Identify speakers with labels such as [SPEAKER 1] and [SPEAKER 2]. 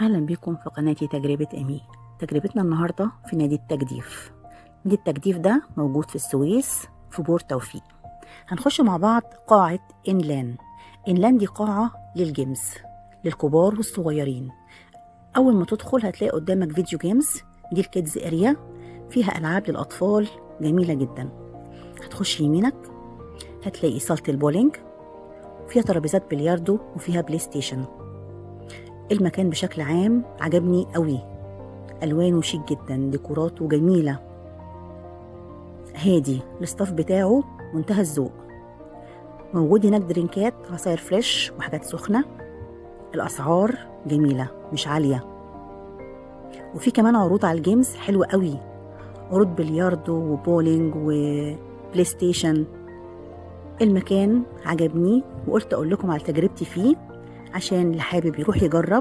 [SPEAKER 1] أهلا بكم في قناتي تجربة أمي. تجربتنا النهاردة في نادي التجديف. نادي التجديف ده موجود في السويس في بور توفيق. هنخش مع بعض قاعة إنلان. إنلان دي قاعة للجيمز للكبار والصغيرين. أول ما تدخل هتلاقي قدامك فيديو جيمز، دي الكيدز اريا، فيها ألعاب للأطفال جميلة جدا. هتخش يمينك هتلاقي صالة البولينج، فيها ترابيزات بلياردو وفيها بلاي ستيشن. المكان بشكل عام عجبني قوي، ألوانه شيك جدا، ديكوراته جميلة، هادي، الستاف بتاعه منتهى الذوق. موجود هناك درينكات، عصاير فريش وحاجات سخنة. الأسعار جميلة مش عالية، وفي كمان عروض على الجيمز حلوة قوي، عروض بلياردو وبولينج وبلاي ستيشن. المكان عجبني وقلت أقول لكم على تجربتي فيه عشان اللي حابب يروح يجرب